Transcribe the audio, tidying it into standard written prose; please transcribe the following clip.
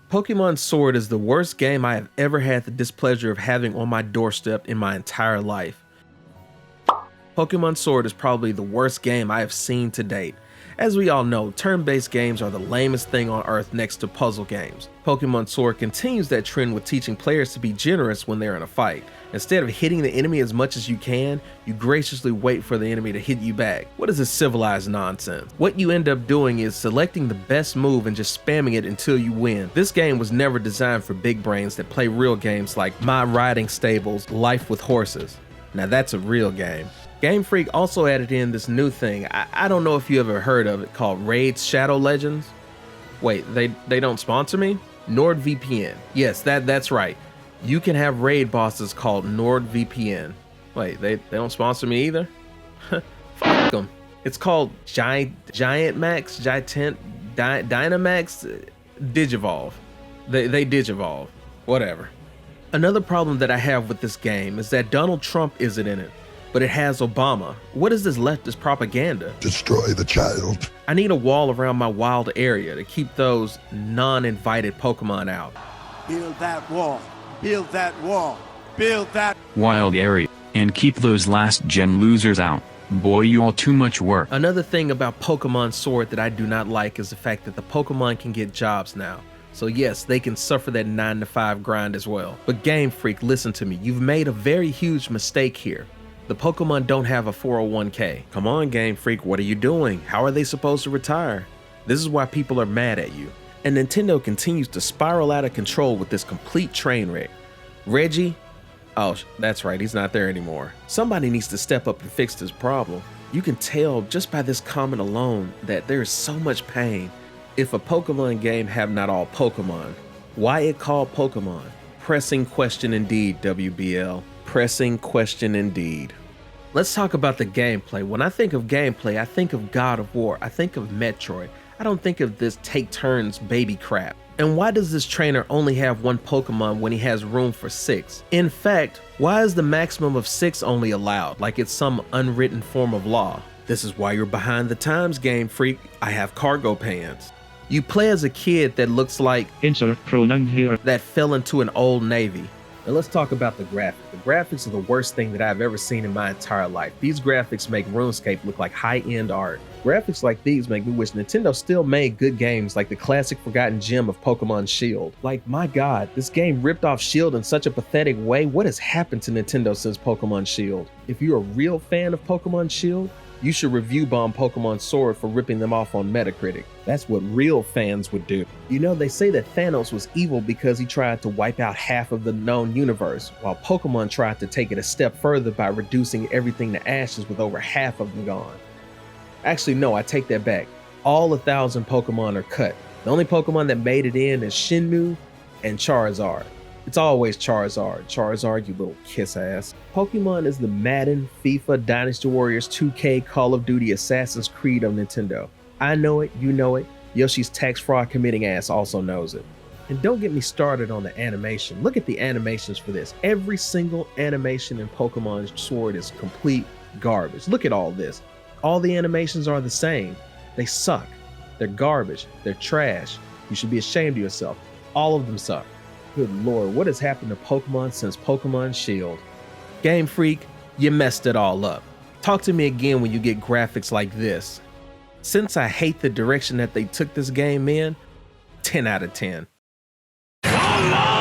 Pokemon Sword is the worst game I have ever had the displeasure of having on my doorstep in my entire life. Pokemon Sword is probably the worst game I have seen to date. As we all know, turn-based games are the lamest thing on earth next to puzzle games. Pokemon Sword continues that trend with teaching players to be generous when they're in a fight. Instead of hitting the enemy as much as you can, you graciously wait for the enemy to hit you back. What is this civilized nonsense? What you end up doing is selecting the best move and just spamming it until you win. This game was never designed for big brains that play real games like My Riding Stables, Life with Horses. Now that's a real game. Game Freak also added in this new thing, I don't know if you ever heard of it, called Raid Shadow Legends. Wait, they don't sponsor me? NordVPN. Yes, that's right. You can have raid bosses called NordVPN. Wait, they don't sponsor me either? Fuck them. It's called Dynamax, Digivolve. They Digivolve. Whatever. Another problem that I have with this game is that Donald Trump isn't in it, but it has Obama. What is this leftist propaganda? Destroy the child. I need a wall around my wild area to keep those non-invited Pokemon out. Build that wall. Build that wall. Build that wild area, and keep those last-gen losers out. Boy, you all too much work. Another thing about Pokemon Sword that I do not like is the fact that the Pokemon can get jobs now. So yes, they can suffer that 9-to-5 grind as well. But Game Freak, listen to me. You've made a very huge mistake here. The Pokemon don't have a 401k. Come on, Game Freak, what are you doing? How are they supposed to retire? This is why people are mad at you. And Nintendo continues to spiral out of control with this complete train wreck. Reggie? Oh, that's right, he's not there anymore. Somebody needs to step up and fix this problem. You can tell just by this comment alone that there is so much pain. If a Pokemon game have not all Pokemon, why it called Pokemon? Pressing question indeed, WBL. Pressing question indeed. Let's talk about the gameplay. When I think of gameplay, I think of God of War. I think of Metroid. I don't think of this take turns baby crap. And why does this trainer only have one Pokemon when he has room for 6? In fact, why is the maximum of 6 only allowed, like it's some unwritten form of law? This is why you're behind the times, Game Freak. I have cargo pants. You play as a kid that looks like insert pronoun here that fell into an old Navy. Now let's talk about the graphics. The graphics are the worst thing that I've ever seen in my entire life. These graphics make RuneScape look like high-end art. Graphics like these make me wish Nintendo still made good games like the classic forgotten gem of Pokemon Shield. Like, my god, this game ripped off Shield in such a pathetic way. What has happened to Nintendo since Pokemon Shield? If you're a real fan of Pokemon Shield, you should review bomb Pokemon Sword for ripping them off on Metacritic. That's what real fans would do. You know, they say that Thanos was evil because he tried to wipe out half of the known universe, while Pokemon tried to take it a step further by reducing everything to ashes with over half of them gone. Actually, no, I take that back. All 1,000 Pokemon are cut. The only Pokemon that made it in is Shinmu and Charizard. It's always Charizard. Charizard, you little kiss ass. Pokemon is the Madden, FIFA, Dynasty Warriors, 2K, Call of Duty, Assassin's Creed of Nintendo. I know it, you know it. Yoshi's tax fraud committing ass also knows it. And don't get me started on the animation. Look at the animations for this. Every single animation in Pokemon Sword is complete garbage. Look at all this. All the animations are the same. They suck. They're garbage. They're trash. You should be ashamed of yourself. All of them suck. Good lord, what has happened to Pokemon since Pokemon Shield? Game Freak, you messed it all up. Talk to me again when you get graphics like this. Since I hate the direction that they took this game in, 10 out of 10. Come on!